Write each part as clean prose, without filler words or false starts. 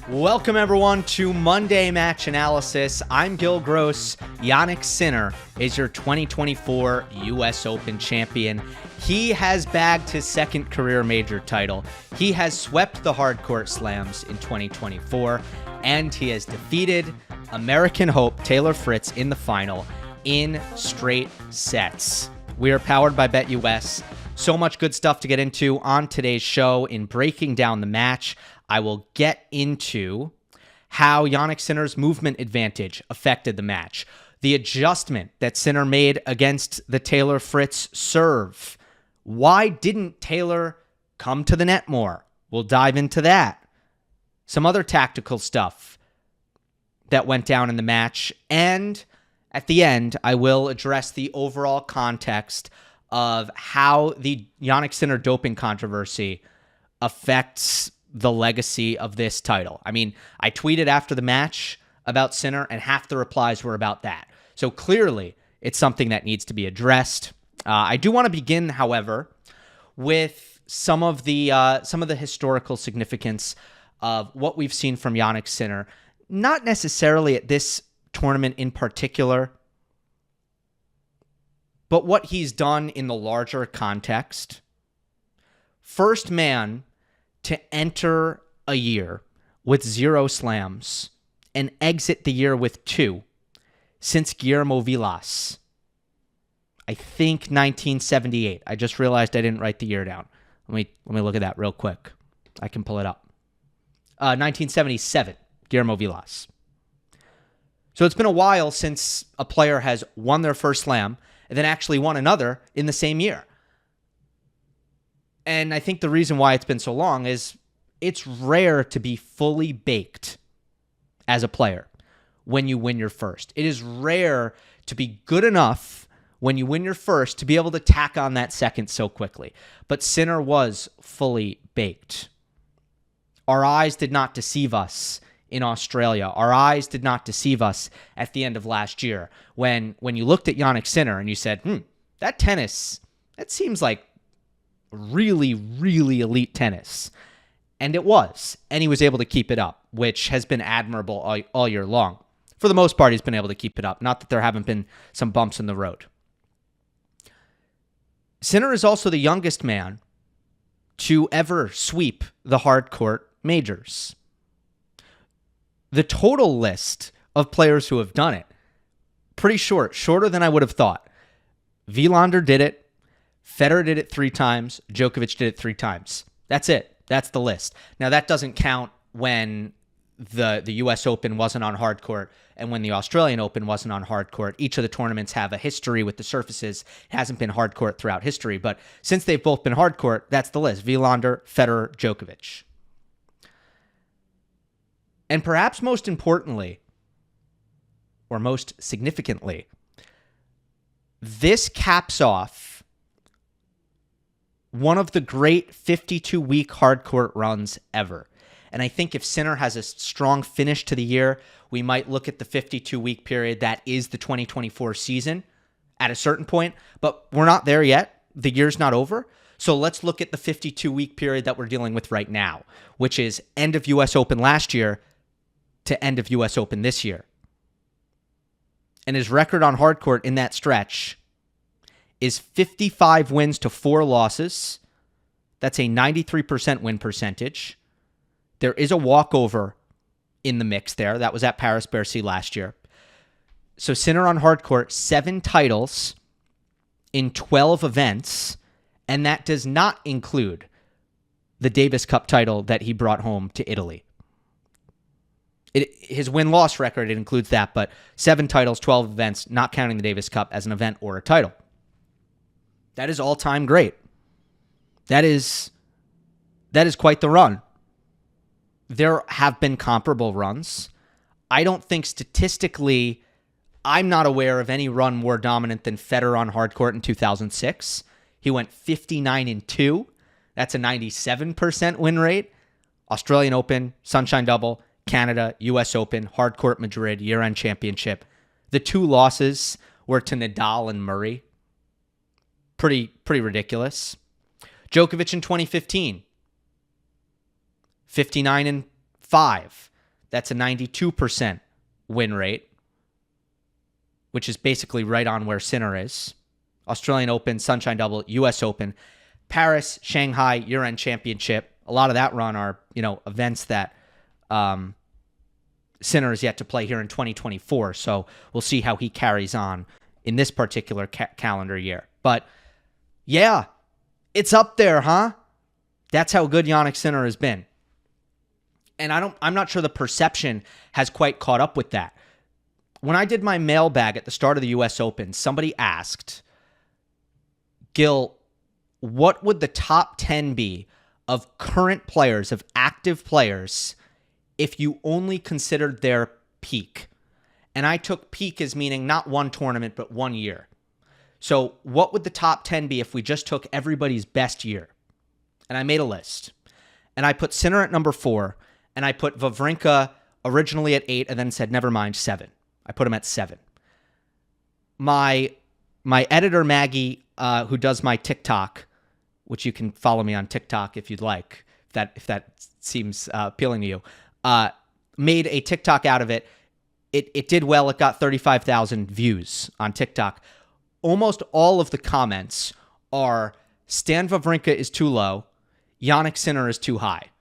Welcome, everyone, to Monday Match Analysis. I'm Gill Gross. Jannik Sinner is your 2024 U.S. Open champion. He has bagged his second career major title. He has swept the hardcourt slams in 2024, and he has defeated American hope Taylor Fritz in the final in straight sets. We are powered by BetUS. So much good stuff to get into on today's show. In breaking down the match, I will get into how Jannik Sinner's movement advantage affected the match, the adjustment that Sinner made against the Taylor Fritz serve. Why didn't Taylor come to the net more? We'll dive into that. Some other tactical stuff that went down in the match. And at the end, I will address the overall context of how the Jannik Sinner doping controversy affects the legacy of this title. I mean, I tweeted after the match about Sinner, and half the replies were about that. So clearly, it's something that needs to be addressed. I do want to begin, however, with some of the historical significance of what we've seen from Jannik Sinner. Not necessarily at this tournament in particular, but what he's done in the larger context. First man to enter a year with 0 slams and exit the year with 2 since Guillermo Vilas. I think 1978. I just realized I didn't write the year down. Let me look at that real quick. I can pull it up. 1977, Guillermo Vilas. So it's been a while since a player has won their first slam and then actually won another in the same year. And I think the reason why it's been so long is it's rare to be fully baked as a player when you win your first. It is rare to be good enough when you win your first to be able to tack on that second so quickly. But Sinner was fully baked. Our eyes did not deceive us in Australia. Our eyes did not deceive us at the end of last year when you looked at Jannik Sinner and you said, that tennis, that seems like really, really elite tennis. And it was. And he was able to keep it up, which has been admirable all year long. For the most part, he's been able to keep it up. Not that there haven't been some bumps in the road. Sinner is also the youngest man to ever sweep the hardcourt majors. The total list of players who have done it, pretty short, shorter than I would have thought. Wilander did it. Federer did it 3 times. Djokovic did it 3 times. That's it. That's the list. Now, that doesn't count when the U.S. Open wasn't on hardcourt and when the Australian Open wasn't on hardcourt. Each of the tournaments have a history with the surfaces. It hasn't been hardcourt throughout history. But since they've both been hardcourt, that's the list. Wilander, Federer, Djokovic. And perhaps most importantly, or most significantly, this caps off one of the great 52-week hardcourt runs ever. And I think if Sinner has a strong finish to the year, we might look at the 52-week period that is the 2024 season at a certain point. But we're not there yet. The year's not over. So let's look at the 52-week period that we're dealing with right now, which is end of U.S. Open last year to end of U.S. Open this year. And his record on hardcourt in that stretch is 55 wins to 4 losses. That's a 93% win percentage. There is a walkover in the mix there. That was at Paris-Bercy last year. So Sinner on hardcourt, 7 titles in 12 events, and that does not include the Davis Cup title that he brought home to Italy. His win-loss record, it includes that, but 7 titles, 12 events, not counting the Davis Cup as an event or a title. That is all-time great. That is quite the run. There have been comparable runs. I don't think statistically, I'm not aware of any run more dominant than Federer on hardcourt in 2006. He went 59-2. That's a 97% win rate. Australian Open, Sunshine Double, Canada, U.S. Open, hardcourt Madrid, year-end championship. The 2 losses were to Nadal and Murray. Pretty ridiculous. Djokovic in 2015, 59-5. That's a 92% win rate, which is basically right on where Sinner is. Australian Open, Sunshine Double, US Open, Paris, Shanghai, year-end championship. A lot of that run are, events that Sinner is yet to play here in 2024. So we'll see how he carries on in this particular calendar year. But yeah, it's up there, huh? That's how good Jannik Sinner has been. And I'm not sure the perception has quite caught up with that. When I did my mailbag at the start of the US Open, somebody asked, Gill, what would the top 10 be of current players, of active players, if you only considered their peak? And I took peak as meaning not one tournament, but 1 year. So what would the top 10 be if we just took everybody's best year? And I made a list. And I put Sinner at number 4, and I put Wawrinka originally at 8, and then said, never mind, 7. I put him at 7. My editor, Maggie, who does my TikTok, which you can follow me on TikTok if you'd like, if that seems appealing to you, made a TikTok out of it. It did well. It got 35,000 views on TikTok. Almost all of the comments are Stan Wawrinka is too low, Jannik Sinner is too high.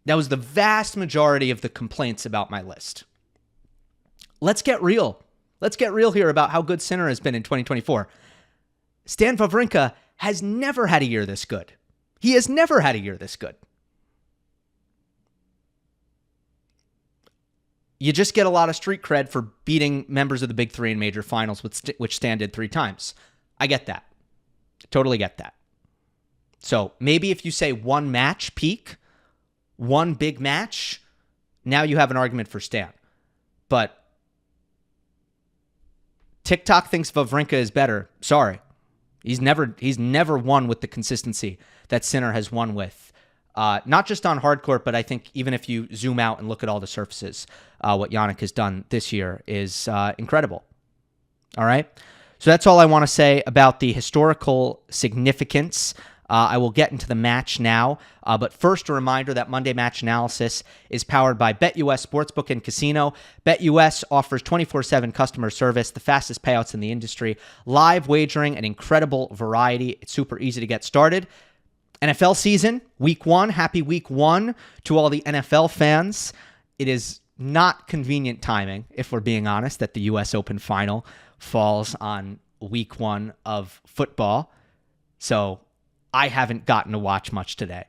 That was the vast majority of the complaints about my list. Let's get real. Let's get real here about how good Sinner has been in 2024. Stan Wawrinka has never had a year this good. He has never had a year this good. You just get a lot of street cred for beating members of the Big Three in major finals, which Stan did 3 times. I get that. Totally get that. So maybe if you say one match peak, one big match, now you have an argument for Stan. But TikTok thinks Wawrinka is better. Sorry. He's never won with the consistency that Sinner has won with. Not just on hardcourt, but I think even if you zoom out and look at all the surfaces, what Jannik has done this year is incredible. All right? So that's all I want to say about the historical significance. I will get into the match now, but first a reminder that Monday Match Analysis is powered by BetUS Sportsbook and Casino. BetUS offers 24/7 customer service, the fastest payouts in the industry, live wagering, an incredible variety. It's super easy to get started. NFL season, week 1. Happy week 1 to all the NFL fans. It is not convenient timing, if we're being honest, that the US Open final falls on week 1 of football. So I haven't gotten to watch much today.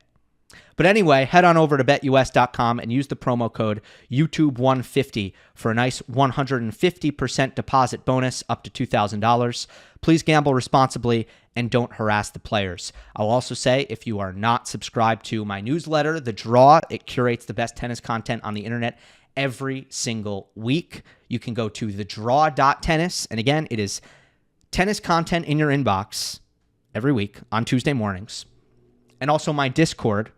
But anyway, head on over to betus.com and use the promo code YouTube150 for a nice 150% deposit bonus up to $2,000. Please gamble responsibly and don't harass the players. I'll also say, if you are not subscribed to my newsletter, The Draw, it curates the best tennis content on the internet every single week. You can go to thedraw.tennis, and again, it is tennis content in your inbox every week on Tuesday mornings. And also my Discord.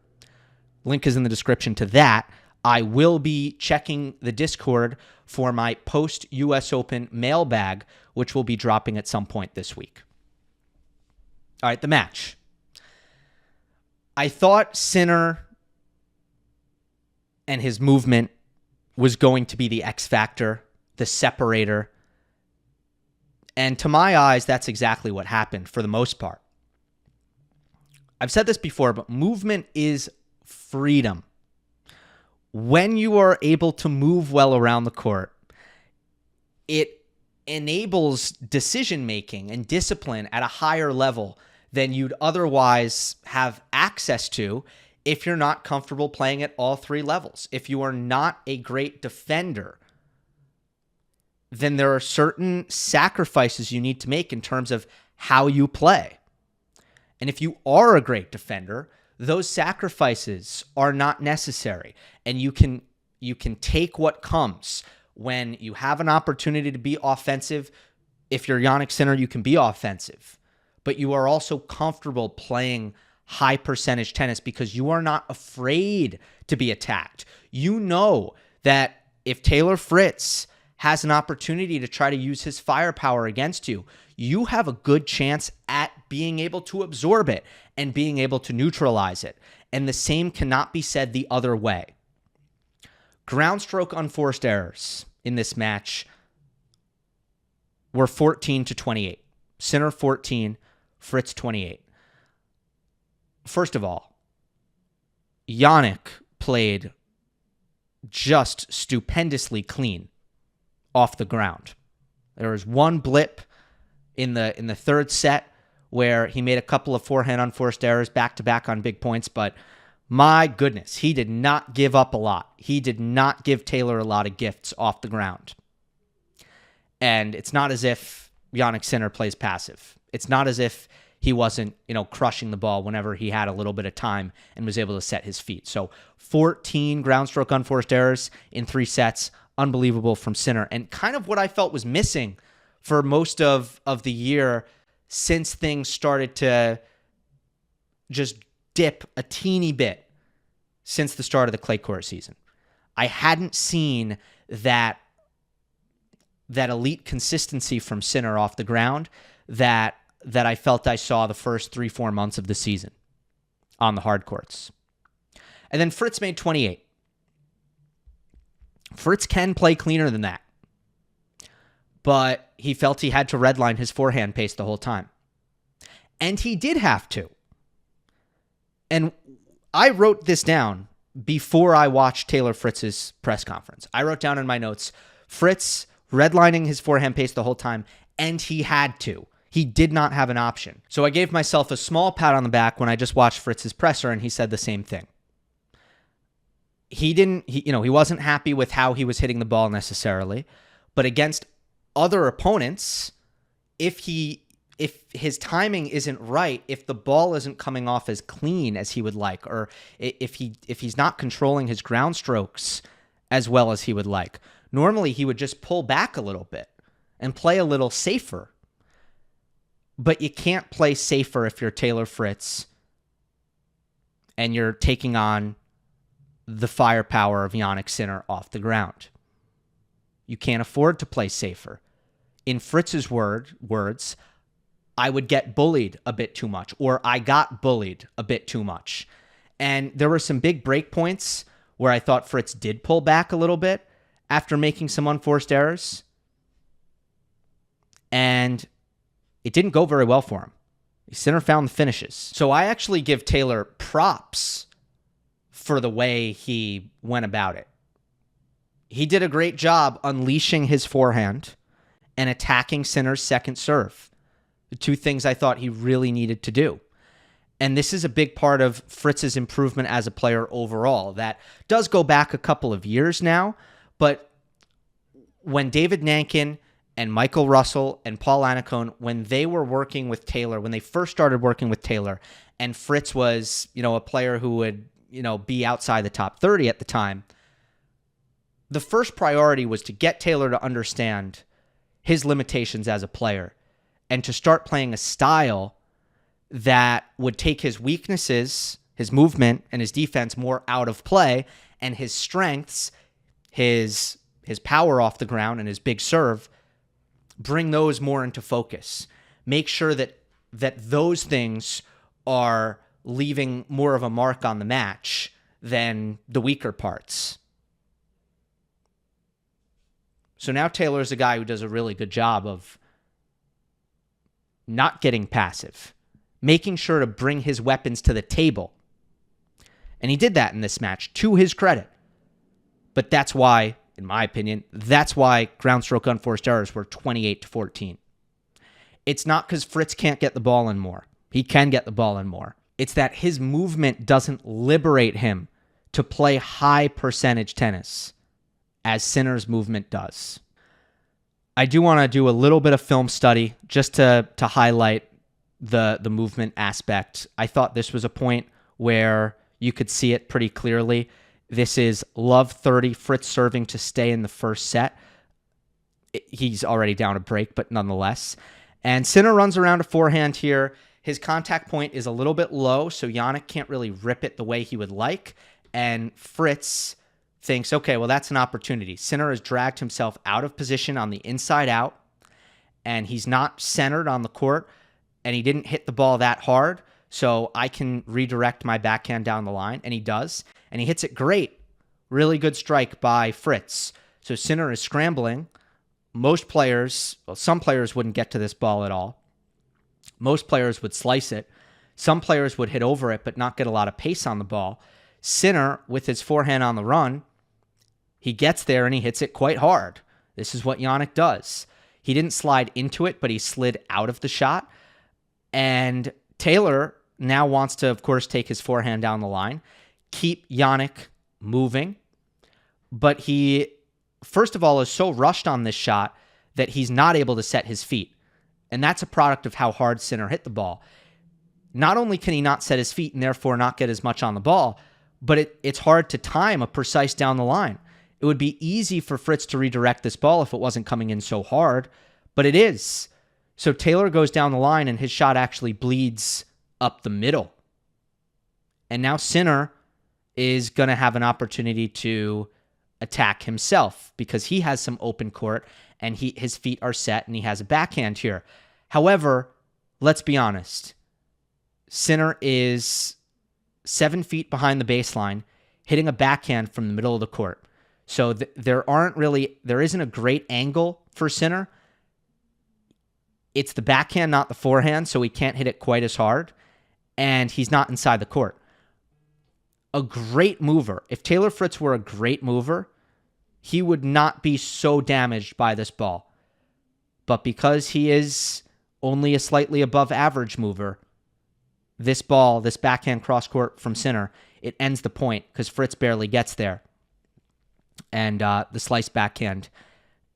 Link is in the description to that. I will be checking the Discord for my post-US Open mailbag, which will be dropping at some point this week. All right, the match. I thought Sinner and his movement was going to be the X factor, the separator. And to my eyes, that's exactly what happened for the most part. I've said this before, but movement is freedom. When you are able to move well around the court, it enables decision-making and discipline at a higher level than you'd otherwise have access to if you're not comfortable playing at all 3 levels. If you are not a great defender, then there are certain sacrifices you need to make in terms of how you play. And if you are a great defender, those sacrifices are not necessary. And you can take what comes when you have an opportunity to be offensive. If you're Jannik Sinner, you can be offensive. But you are also comfortable playing high percentage tennis because you are not afraid to be attacked. You know that if Taylor Fritz has an opportunity to try to use his firepower against you, you have a good chance at being able to absorb it and being able to neutralize it. And the same cannot be said the other way. Ground stroke unforced errors in this match were 14-28. Sinner 14, Fritz 28. First of all, Jannik played just stupendously clean off the ground. There was one blip in the third set where he made a couple of forehand unforced errors back-to-back on big points, but my goodness, he did not give up a lot. He did not give Taylor a lot of gifts off the ground. And it's not as if Jannik Sinner plays passive. It's not as if he wasn't, crushing the ball whenever he had a little bit of time and was able to set his feet. So 14 ground stroke unforced errors in 3 sets. Unbelievable from Sinner. And kind of what I felt was missing for most of the year since things started to just dip a teeny bit since the start of the clay court season. I hadn't seen that elite consistency from Sinner off the ground that I felt I saw the first 3-4 months of the season on the hard courts. And then Fritz made 28. Fritz can play cleaner than that, but he felt he had to redline his forehand pace the whole time. And he did have to. And I wrote this down before I watched Taylor Fritz's press conference. I wrote down in my notes, Fritz redlining his forehand pace the whole time, and he had to. He did not have an option. So I gave myself a small pat on the back when I just watched Fritz's presser, and he said the same thing. He wasn't happy with how he was hitting the ball necessarily, but against other opponents, if his timing isn't right, if the ball isn't coming off as clean as he would like, or if he's not controlling his ground strokes as well as he would like, normally he would just pull back a little bit and play a little safer. But you can't play safer if you're Taylor Fritz and you're taking on the firepower of Jannik Sinner off the ground. You can't afford to play safer. In Fritz's words, I would get bullied a bit too much, or I got bullied a bit too much. And there were some big break points where I thought Fritz did pull back a little bit after making some unforced errors. And it didn't go very well for him. Sinner found the finishes. So I actually give Taylor props for the way he went about it. He did a great job unleashing his forehand and attacking Sinner's second serve. The two things I thought he really needed to do. And this is a big part of Fritz's improvement as a player overall. That does go back a couple of years now, but when David Nankin and Michael Russell and Paul Annacone, when they were working with Taylor, when they first started working with Taylor, and Fritz was, a player who would, be outside the top 30 at the time, the first priority was to get Taylor to understand his limitations as a player and to start playing a style that would take his weaknesses, his movement, and his defense more out of play, and his strengths, his power off the ground and his big serve, bring those more into focus. Make sure that those things are leaving more of a mark on the match than the weaker parts. So now Taylor's a guy who does a really good job of not getting passive, making sure to bring his weapons to the table. And he did that in this match, to his credit. But that's why, in my opinion, that's why ground stroke unforced errors were 28-14. It's not because Fritz can't get the ball in more. He can get the ball in more. It's that his movement doesn't liberate him to play high percentage tennis as Sinner's movement does. I do want to do a little bit of film study just to highlight the movement aspect. I thought this was a point where you could see it pretty clearly. This is love 30, Fritz serving to stay in the first set. He's already down a break, but nonetheless. And Sinner runs around a forehand here. His contact point is a little bit low, so Jannik can't really rip it the way he would like. And Fritz thinks, okay, well, that's an opportunity. Sinner has dragged himself out of position on the inside out, and he's not centered on the court, and he didn't hit the ball that hard, so I can redirect my backhand down the line, and he does. And he hits it great, Really good strike by Fritz. So Sinner is scrambling. Most players, well, some players wouldn't get to this ball at all. Most players would slice it. Some players would hit over it but not get a lot of pace on the ball. Sinner, with his forehand on the run, he gets there and he hits it quite hard. This is what Jannik does. He didn't slide into it, but he slid out of the shot. And Taylor now wants to, of course, take his forehand down the line, keep Jannik moving. But he, first of all, is so rushed on this shot that he's not able to set his feet. And that's a product of how hard Sinner hit the ball. Not only can he not set his feet and therefore not get as much on the ball, but it's hard to time a precise down the line. It would be easy for Fritz to redirect this ball if it wasn't coming in so hard, but it is. So Taylor goes down the line and his shot actually bleeds up the middle. And now Sinner is going to have an opportunity to attack himself because he has some open court and his feet are set and he has a backhand here. However, let's be honest. Sinner is 7 feet behind the baseline, hitting a backhand from the middle of the court. So there isn't a great angle for Sinner. It's the backhand, not the forehand, so he can't hit it quite as hard, and he's not inside the court. A great mover. If Taylor Fritz were a great mover, he would not be so damaged by this ball. But because he is only a slightly above average mover, this ball, this backhand cross-court from Sinner, it ends the point because Fritz barely gets there. And the slice backhand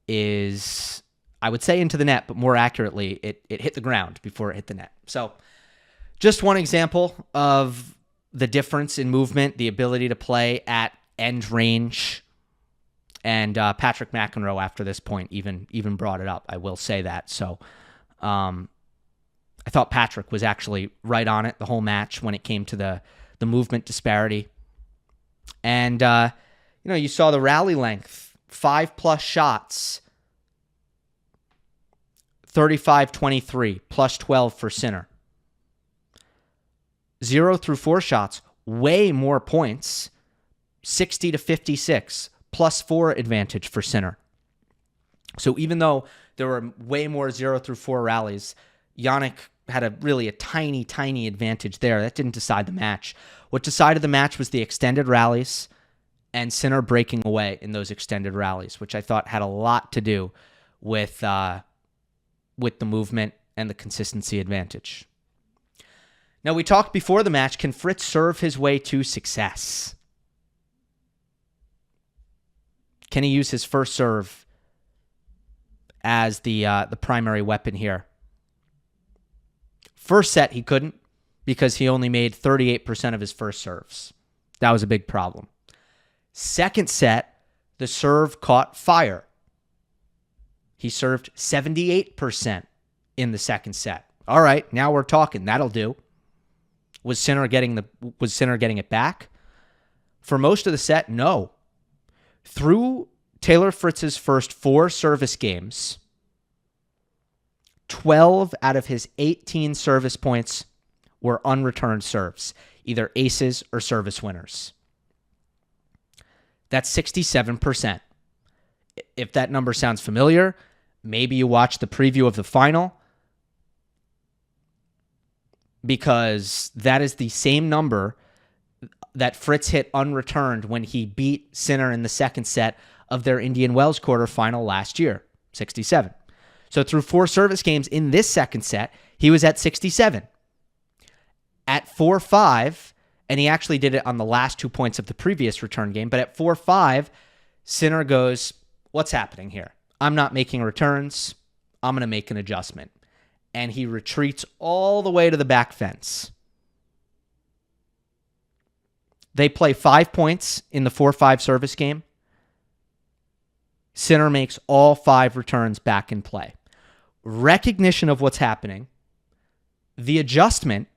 is, I would say, into the net, but more accurately, it hit the ground before it hit the net. So just one example of the difference in movement, the ability to play at end range. And Patrick McEnroe, after this point, even brought it up. I will say that. So I thought Patrick was actually right on it the whole match when it came to the movement disparity. And, you saw the rally length, 5+ shots, 35-23, plus 12 for Sinner. 0 through 4 shots, way more points, 60-56, plus 4 advantage for Sinner. So even though there were way more 0 through 4 rallies, Jannik had a tiny, tiny advantage there. That didn't decide the match. What decided the match was the extended rallies and Sinner breaking away in those extended rallies, which I thought had a lot to do with the movement and the consistency advantage. Now, we talked before the match, can Fritz serve his way to success? Can he use his first serve as the primary weapon here? First set, he couldn't because he only made 38% of his first serves. That was a big problem. Second set, the serve caught fire. He served 78% in the second set. All right, now we're talking. That'll do. Was Sinner getting it back? For most of the set, no. Through Taylor Fritz's first 4 service games, 12 out of his 18 service points were unreturned serves, either aces or service winners. That's 67%. If that number sounds familiar, maybe you watched the preview of the final, because that is the same number that Fritz hit unreturned when he beat Sinner in the second set of their Indian Wells quarterfinal last year, 67. So through 4 service games in this second set, he was at 67. At 4-5, and he actually did it on the last 2 points of the previous return game, but at 4-5, Sinner goes, what's happening here? I'm not making returns. I'm going to make an adjustment. And he retreats all the way to the back fence. They play 5 points in the 4-5 service game. Sinner makes all 5 returns back in play. Recognition of what's happening, the adjustment,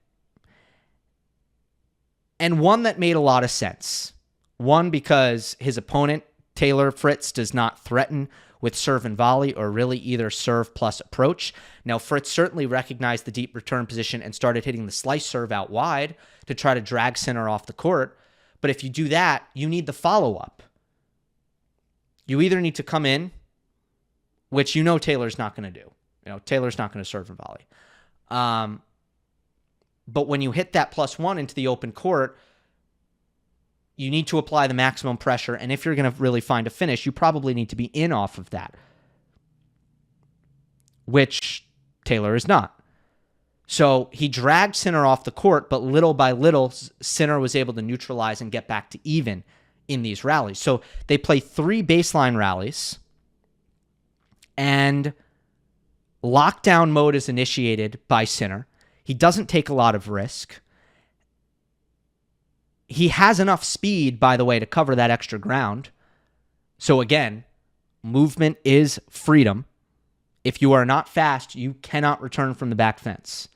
and one that made a lot of sense. One, because his opponent, Taylor Fritz, does not threaten with serve and volley or really either serve plus approach. Now, Fritz certainly recognized the deep return position and started hitting the slice serve out wide to try to drag Sinner off the court. But if you do that, you need the follow-up. You either need to come in, which Taylor's not going to do. Taylor's not going to serve and volley. But when you hit that +1 into the open court, you need to apply the maximum pressure. And if you're going to really find a finish, you probably need to be in off of that, which Taylor is not. So he dragged Sinner off the court, but little by little, Sinner was able to neutralize and get back to even in these rallies. So they play 3 baseline rallies, and lockdown mode is initiated by Sinner. He doesn't take a lot of risk. He has enough speed, by the way, to cover that extra ground. So again, movement is freedom. If you are not fast, you cannot return from the back fence.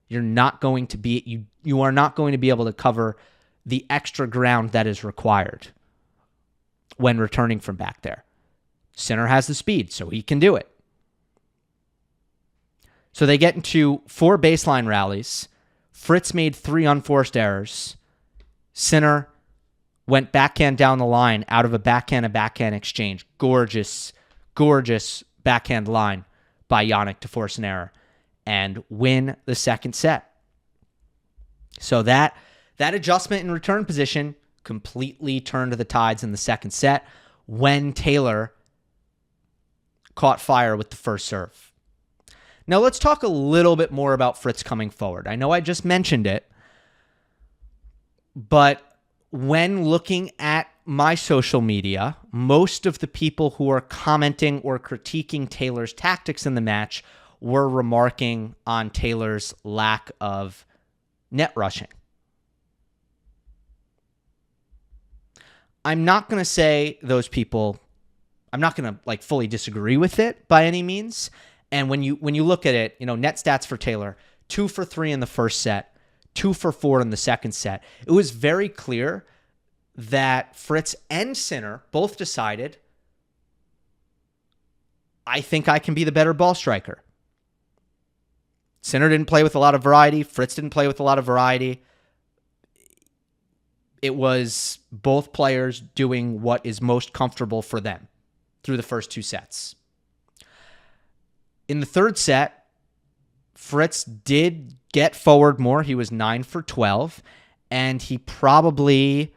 You're not going to be you are not going to be able to cover the extra ground that is required when returning from back there. Sinner has the speed, so he can do it. So they get into 4 baseline rallies. Fritz made 3 unforced errors. Sinner went backhand down the line out of a backhand exchange. Gorgeous, gorgeous backhand line by Jannik to force an error and win the second set. So that adjustment in return position completely turned the tides in the second set when Taylor caught fire with the first serve. Now let's talk a little bit more about Fritz coming forward. I know I just mentioned it, but when looking at my social media, most of the people who are commenting or critiquing Taylor's tactics in the match were remarking on Taylor's lack of net rushing. I'm not going to say those people, I'm not going to fully disagree with it by any means. And when you look at it, net stats for Taylor, 2 for 3 in the first set, 2 for 4 in the second set. It was very clear that Fritz and Sinner both decided, I think I can be the better ball striker. Sinner didn't play with a lot of variety. Fritz didn't play with a lot of variety. It was both players doing what is most comfortable for them through the first 2 sets. In the third set, Fritz did get forward more. He was 9 for 12, and he probably,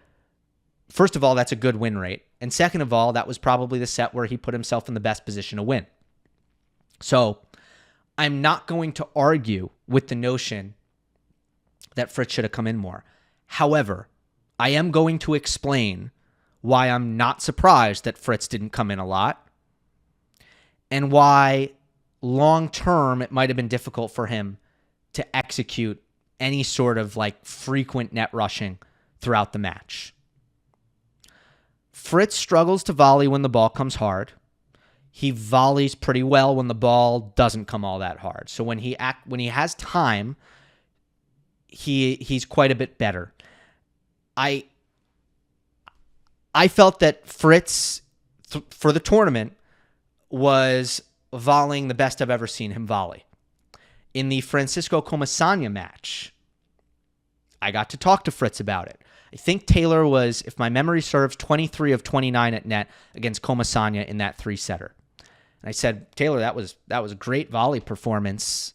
first of all, that's a good win rate. And second of all, that was probably the set where he put himself in the best position to win. So I'm not going to argue with the notion that Fritz should have come in more. However, I am going to explain why I'm not surprised that Fritz didn't come in a lot and why long-term it might have been difficult for him to execute any sort of frequent net rushing throughout the match. Fritz struggles to volley when the ball comes hard. He volleys pretty well when the ball doesn't come all that hard. So when he has time, he's quite a bit better. I felt that Fritz for the tournament was volleying the best I've ever seen him volley. In the Francisco Comesaña match, I got to talk to Fritz about it. I think Taylor was, if my memory serves, 23 of 29 at net against Comesaña in that 3-setter. And I said, Taylor, that was a great volley performance.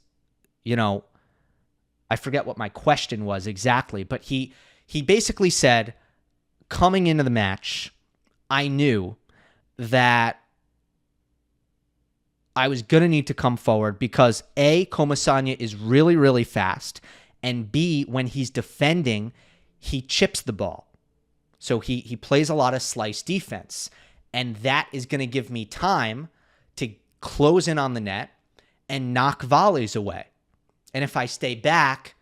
I forget what my question was exactly, but he basically said, coming into the match, I knew that I was going to need to come forward because A, Comesaña is really, really fast, and B, when he's defending, he chips the ball. So he plays a lot of slice defense, and that is going to give me time to close in on the net and knock volleys away. And if I stay back,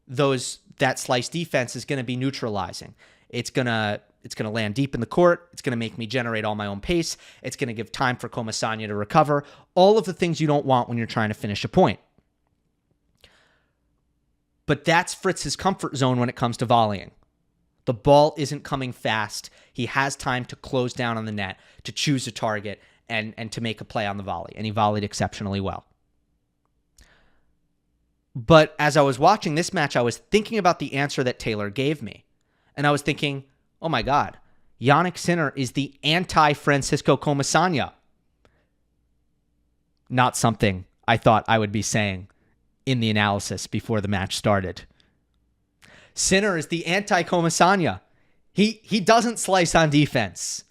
that slice defense is going to be neutralizing. It's going to land deep in the court. It's going to make me generate all my own pace. It's going to give time for Comesaña to recover. All of the things you don't want when you're trying to finish a point. But that's Fritz's comfort zone when it comes to volleying. The ball isn't coming fast. He has time to close down on the net, to choose a target, and to make a play on the volley. And he volleyed exceptionally well. But as I was watching this match, I was thinking about the answer that Taylor gave me. And I was thinking, oh my God, Jannik Sinner is the anti-Francisco Comasagna. Not something I thought I would be saying in the analysis before the match started. Sinner is the anti-Comasagna. He doesn't slice on defense.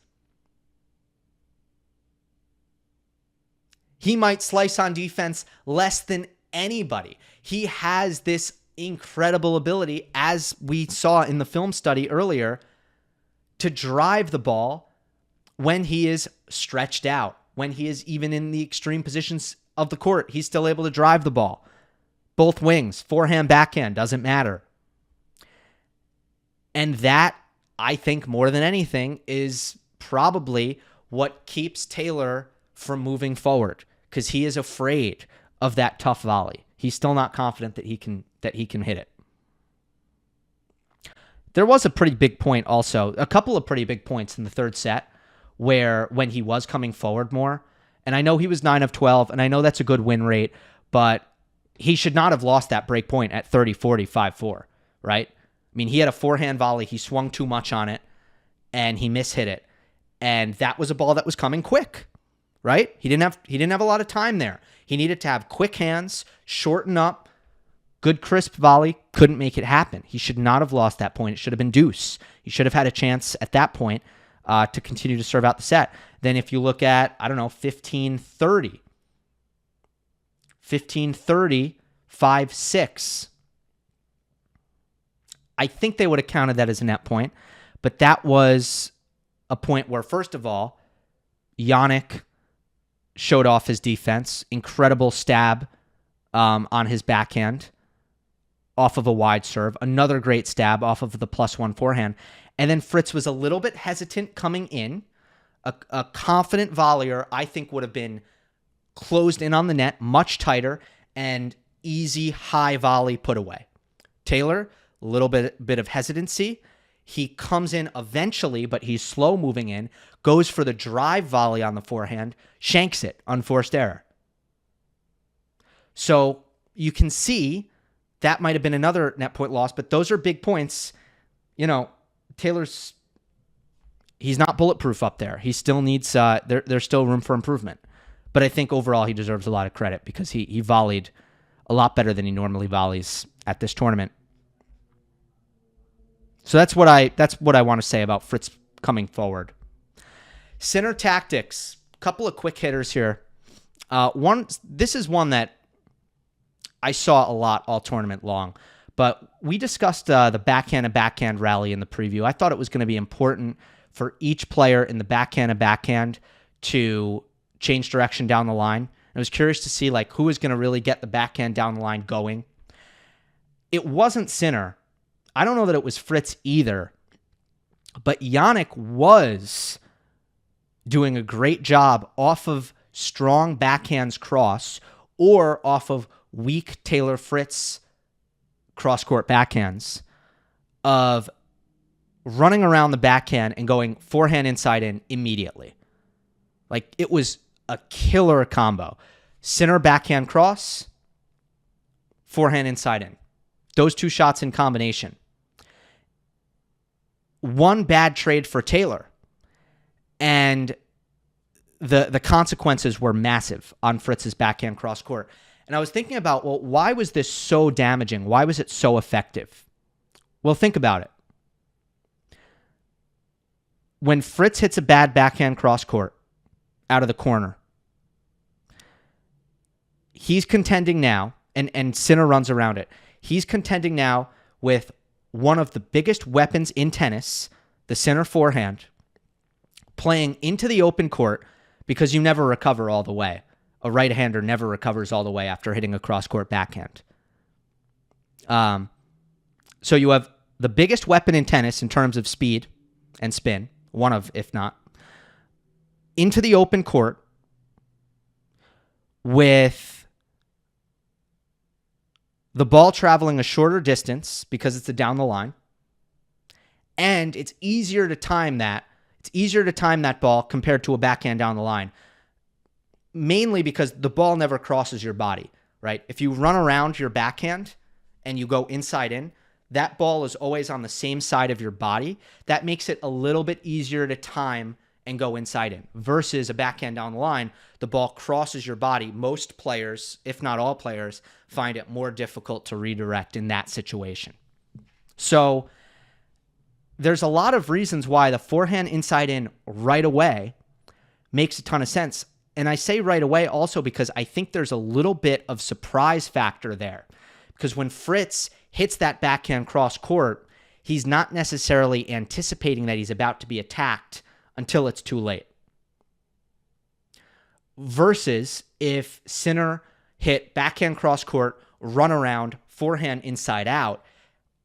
He might slice on defense less than anybody. He has this incredible ability, as we saw in the film study earlier, to drive the ball when he is stretched out, when he is even in the extreme positions of the court. He's still able to drive the ball. Both wings, forehand, backhand, doesn't matter. And that, I think, more than anything, is probably what keeps Taylor from moving forward, because he is afraid of that tough volley. He's still not confident that he can hit it. There was a pretty big point also, a couple of pretty big points in the third set where when he was coming forward more, and I know he was 9 of 12, and I know that's a good win rate, but he should not have lost that break point at 30-40, 5-4, right? I mean, he had a forehand volley. He swung too much on it, and he mishit it. And that was a ball that was coming quick, right? He didn't have a lot of time there. He needed to have quick hands, shorten up, good crisp volley. Couldn't make it happen. He should not have lost that point. It should have been deuce. He should have had a chance at that point to continue to serve out the set. Then if you look at, 15-30, 5-6, I think they would have counted that as a net point, but that was a point where, first of all, Jannik showed off his defense. Incredible stab on his backhand off of a wide serve. Another great stab off of the +1 forehand. And then Fritz was a little bit hesitant coming in. A confident volleyer, I think, would have been closed in on the net, much tighter, and easy high volley put away. Taylor, a little bit of hesitancy. He comes in eventually, but he's slow moving in, goes for the drive volley on the forehand, shanks it, unforced error. So you can see that might have been another net point loss, but those are big points. Taylor's, he's not bulletproof up there. He still needs, there's still room for improvement. But I think overall he deserves a lot of credit because he volleyed a lot better than he normally volleys at this tournament. So that's what I want to say about Fritz coming forward. Sinner tactics, couple of quick hitters here. This is one that I saw a lot all tournament long, but we discussed the backhand and backhand rally in the preview. I thought it was going to be important for each player in the backhand and backhand to change direction down the line. I was curious to see who is going to really get the backhand down the line going. It wasn't Sinner. I don't know that it was Fritz either, but Jannik was doing a great job off of strong backhands cross or off of weak Taylor Fritz cross-court backhands of running around the backhand and going forehand inside in immediately. It was a killer combo. Sinner backhand cross, forehand inside in. Those two shots in combination. One bad trade for Taylor, and the consequences were massive on Fritz's backhand cross court. And I was thinking about, why was this so damaging? Why was it so effective? Well, think about it. When Fritz hits a bad backhand cross court out of the corner, he's contending now, and Sinner runs around it. He's contending now with one of the biggest weapons in tennis, the Sinner forehand, playing into the open court because you never recover all the way. A right-hander never recovers all the way after hitting a cross-court backhand. So you have the biggest weapon in tennis in terms of speed and spin, one of, if not, into the open court with the ball traveling a shorter distance because it's a down the line, and it's easier to time that. It's easier to time that ball compared to a backhand down the line, mainly because the ball never crosses your body, right? If you run around your backhand and you go inside in, that ball is always on the same side of your body. That makes it a little bit easier to time and go inside in. Versus a backhand down the line, the ball crosses your body. Most players, if not all players, find it more difficult to redirect in that situation. So there's a lot of reasons why the forehand inside in right away makes a ton of sense. And I say right away also because I think there's a little bit of surprise factor there. Because when Fritz hits that backhand cross court, he's not necessarily anticipating that he's about to be attacked until it's too late. Versus if Sinner hit backhand cross court, run around, forehand inside out,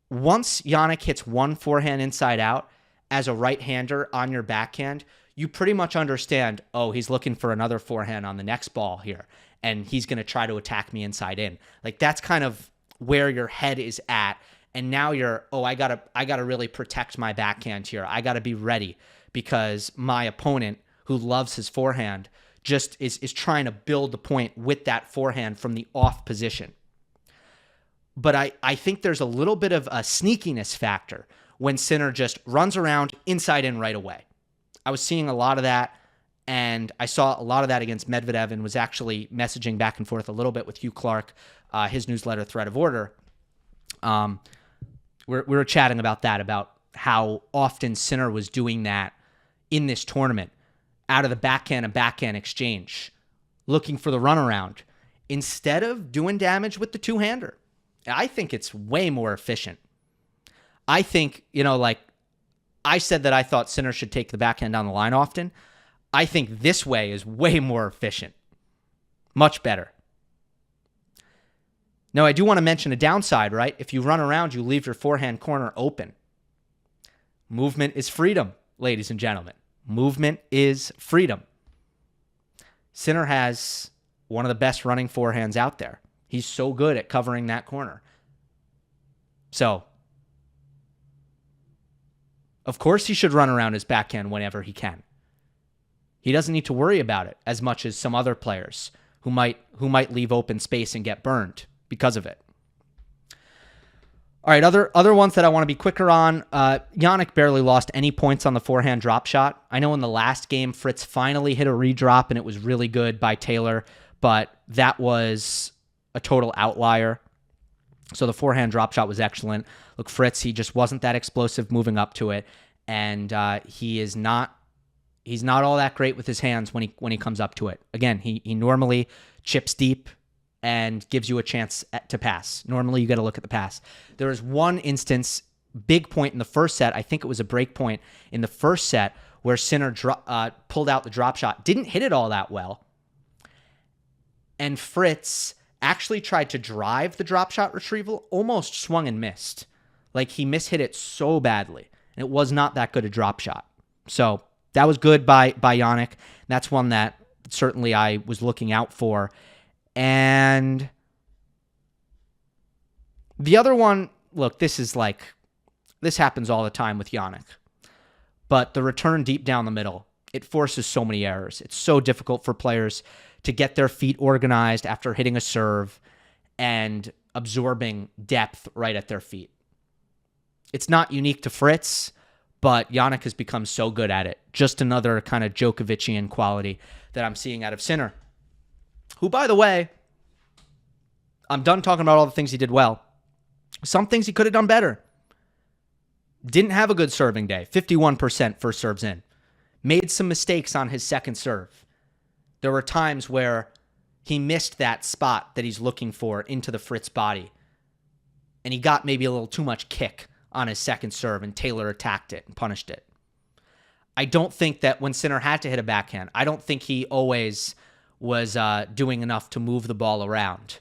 once Jannik hits one forehand inside out as a right-hander on your backhand, you pretty much understand, oh, he's looking for another forehand on the next ball here, and he's going to try to attack me inside in. Like, that's kind of where your head is at, and now you're, oh, I gotta really protect my backhand here. I gotta be ready because my opponent, who loves his forehand, just is trying to build the point with that forehand from the off position. But I think there's a little bit of a sneakiness factor when Sinner just runs around inside in right away. I was seeing a lot of that, and I saw a lot of that against Medvedev and was actually messaging back and forth a little bit with Hugh Clark, his newsletter, Threat of Order. We were chatting about that, about how often Sinner was doing that in this tournament, out of the backhand and backhand exchange, looking for the runaround, instead of doing damage with the two-hander. I think it's way more efficient. I think, like I said that I thought Sinner should take the backhand down the line often. I think this way is way more efficient. Much better. Now, I do want to mention a downside, right? If you run around, you leave your forehand corner open. Movement is freedom, ladies and gentlemen. Movement is freedom. Sinner has one of the best running forehands out there. He's so good at covering that corner. So, of course he should run around his backhand whenever he can. He doesn't need to worry about it as much as some other players who might leave open space and get burned because of it. All right, other ones that I want to be quicker on. Jannik barely lost any points on the forehand drop shot. I know in the last game, Fritz finally hit a redrop, and it was really good by Taylor, but that was a total outlier. So the forehand drop shot was excellent. Look, Fritz, he just wasn't that explosive moving up to it, and he's not all that great with his hands when he comes up to it. Again, he normally chips deep and gives you a chance to pass. Normally, you got to look at the pass. There was one instance, big point in the first set. I think it was a break point in the first set where Sinner pulled out the drop shot. Didn't hit it all that well. And Fritz actually tried to drive the drop shot retrieval, almost swung and missed. Like, he mishit it so badly. And it was not that good a drop shot. So that was good by Jannik. That's one that certainly I was looking out for. And the other one, look, this happens all the time with Jannik. But the return deep down the middle, it forces so many errors. It's so difficult for players to get their feet organized after hitting a serve and absorbing depth right at their feet. It's not unique to Fritz, but Jannik has become so good at it. Just another kind of Djokovician quality that I'm seeing out of Sinner, who, by the way, I'm done talking about all the things he did well. Some things he could have done better. Didn't have a good serving day. 51% first serves in. Made some mistakes on his second serve. There were times where he missed that spot that he's looking for into the Fritz body. And he got maybe a little too much kick on his second serve, and Taylor attacked it and punished it. I don't think that when Sinner had to hit a backhand, I don't think he always was doing enough to move the ball around.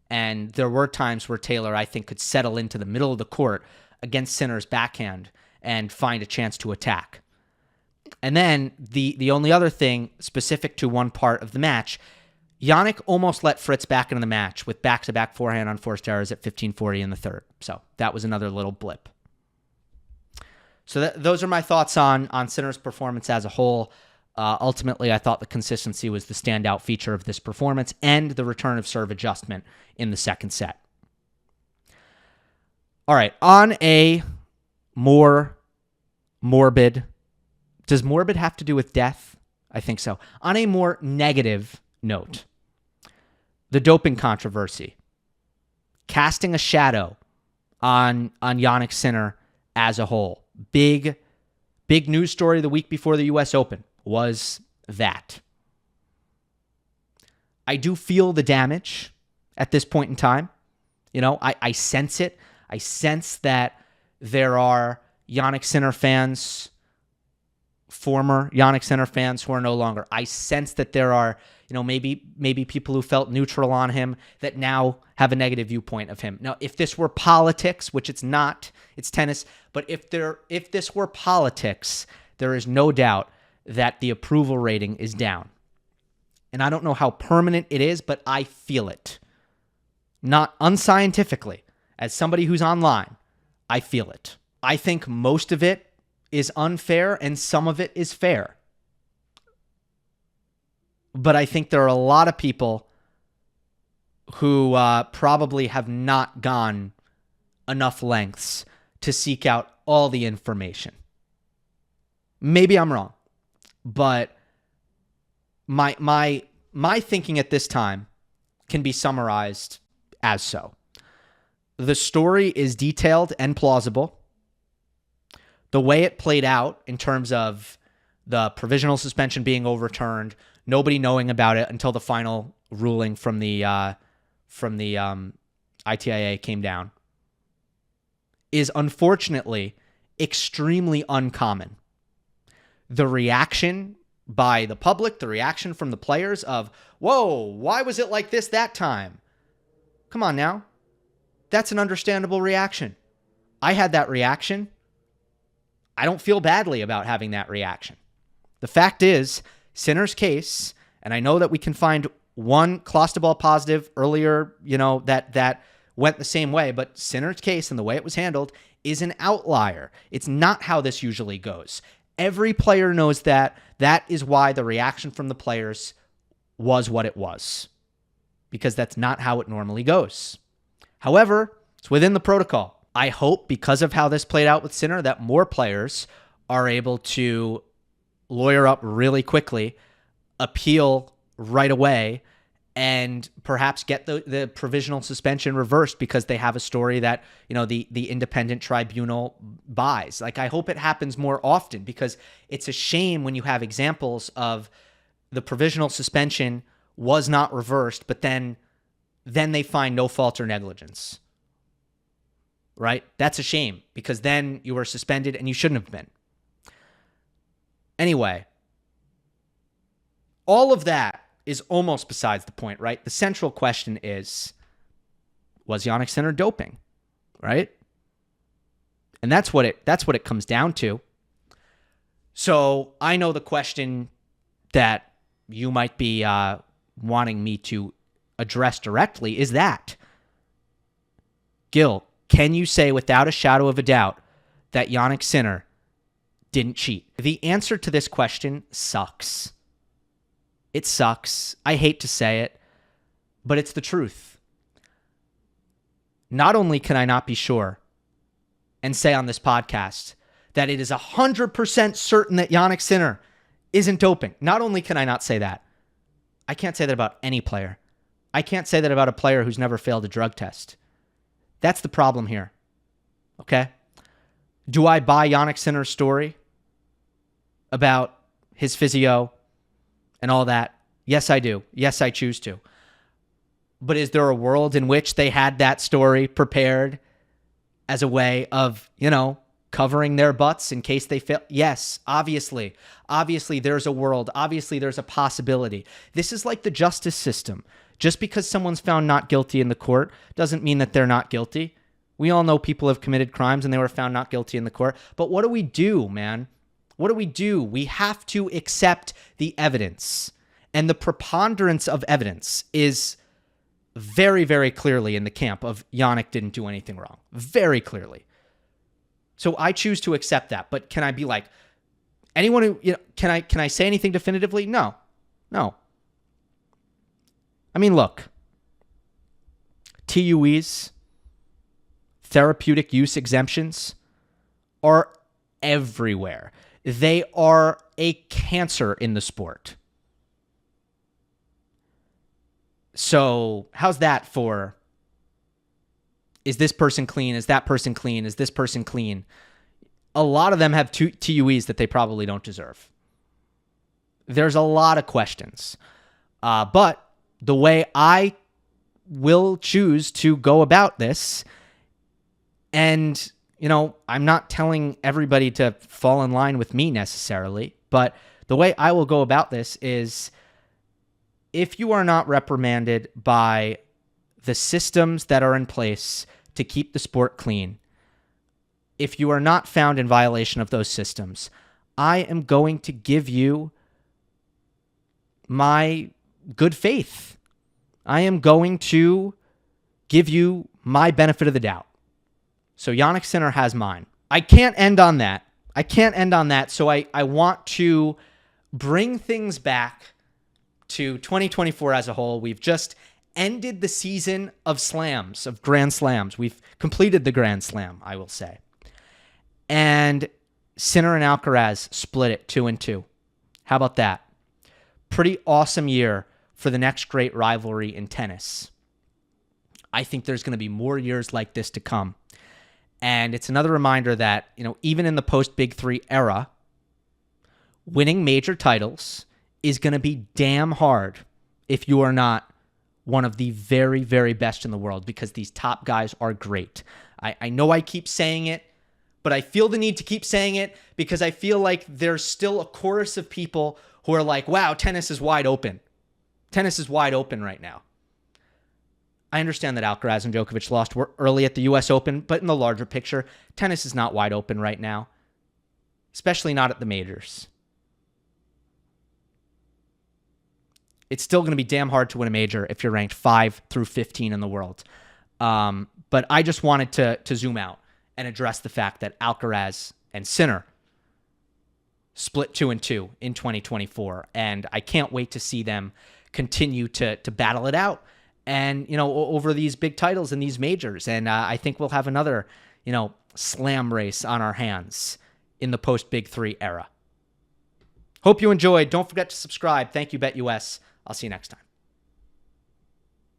And there were times where Taylor, I think, could settle into the middle of the court against Sinner's backhand and find a chance to attack. And then the only other thing specific to one part of the match, Jannik almost let Fritz back into the match with back-to-back forehand unforced errors at 15:40 in the third. So that was another little blip. So those are my thoughts on Sinner's performance as a whole. Ultimately, I thought the consistency was the standout feature of this performance and the return of serve adjustment in the second set. All right, on a more morbid, does morbid have to do with death? I think so. On a more negative note, the doping controversy, casting a shadow on Jannik Sinner as a whole. Big news story the week before the U.S. Open was that. I do feel the damage at this point in time. You know, I sense it. I sense that there are Jannik Sinner fans, former Jannik Sinner fans who are no longer. I sense that there are, you know, maybe people who felt neutral on him that now have a negative viewpoint of him. Now, if this were politics, which it's not, it's tennis, but if this were politics, there is no doubt that the approval rating is down. And I don't know how permanent it is, but I feel it. Not unscientifically. As somebody who's online, I feel it. I think most of it is unfair and some of it is fair. But I think there are a lot of people who probably have not gone enough lengths to seek out all the information. Maybe I'm wrong, but my thinking at this time can be summarized as so. The story is detailed and plausible. The way it played out in terms of the provisional suspension being overturned, nobody knowing about it until the final ruling from the ITIA came down, is unfortunately extremely uncommon. The reaction by the public, the reaction from the players of, whoa, why was it like this that time? Come on now. That's an understandable reaction. I had that reaction. I don't feel badly about having that reaction. The fact is, Sinner's case, and I know that we can find one Clostebol positive earlier, you know, that went the same way, but Sinner's case and the way it was handled is an outlier. It's not how this usually goes. Every player knows that. That is why the reaction from the players was what it was, because that's not how it normally goes. However, it's within the protocol. I hope, because of how this played out with Sinner, that more players are able to lawyer up really quickly, appeal right away, and perhaps get the provisional suspension reversed because they have a story that, you know, the independent tribunal buys. Like, I hope it happens more often, because it's a shame when you have examples of the provisional suspension was not reversed, but then they find no fault or negligence. Right? That's a shame, because then you were suspended and you shouldn't have been. Anyway, all of that is almost besides the point, right? The central question is, was Jannik Sinner doping? Right? And that's what it comes down to. So I know the question that you might be wanting me to address directly is that, Gill, can you say without a shadow of a doubt that Jannik Sinner didn't cheat? The answer to this question sucks. It sucks. I hate to say it, but it's the truth. Not only can I not be sure and say on this podcast that it is 100% certain that Jannik Sinner isn't doping. Not only can I not say that, I can't say that about any player. I can't say that about a player who's never failed a drug test. That's the problem here. Okay? Do I buy Jannik Sinner's story about his physio and all that? Yes, I do. Yes, I choose to. But is there a world in which they had that story prepared as a way of, you know, covering their butts in case they fail? Yes, obviously. Obviously, there's a world. Obviously, there's a possibility. This is like the justice system. Just because someone's found not guilty in the court doesn't mean that they're not guilty. We all know people have committed crimes and they were found not guilty in the court. But what do we do, man? What do we do? We have to accept the evidence. And the preponderance of evidence is very, very clearly in the camp of Jannik didn't do anything wrong. Very clearly. So I choose to accept that. But can I be like, anyone who, you know, can I say anything definitively? No. I mean, look, TUEs, therapeutic use exemptions are everywhere. They are a cancer in the sport. So how's that for, is this person clean? Is that person clean? Is this person clean? A lot of them have TUEs that they probably don't deserve. There's a lot of questions. But the way I will choose to go about this, and, you know, I'm not telling everybody to fall in line with me necessarily, but the way I will go about this is, if you are not reprimanded by the systems that are in place to keep the sport clean, if you are not found in violation of those systems, I am going to give you my good faith. I am going to give you my benefit of the doubt. So Jannik Sinner has mine. I can't end on that. So I want to bring things back to 2024 as a whole. We've just ended the season of slams, of Grand Slams. We've completed the Grand Slam, I will say. And Sinner and Alcaraz split it 2-2. How about that? Pretty awesome year for the next great rivalry in tennis. I think there's going to be more years like this to come. And it's another reminder that, you know, even in the post-Big Three era, winning major titles is going to be damn hard if you are not one of the very, very best in the world, because these top guys are great. I know I keep saying it, but I feel the need to keep saying it because I feel like there's still a chorus of people who are like, wow, tennis is wide open. Tennis is wide open right now. I understand that Alcaraz and Djokovic lost early at the U.S. Open, but in the larger picture, tennis is not wide open right now, especially not at the majors. It's still going to be damn hard to win a major if you're ranked 5 through 15 in the world. But I just wanted to zoom out and address the fact that Alcaraz and Sinner split 2-2 in 2024. And I can't wait to see them continue to battle it out and, you know, over these big titles and these majors. And I think we'll have another, you know, slam race on our hands in the post-Big Three era. Hope you enjoyed. Don't forget to subscribe. Thank you, BetUS. I'll see you next time.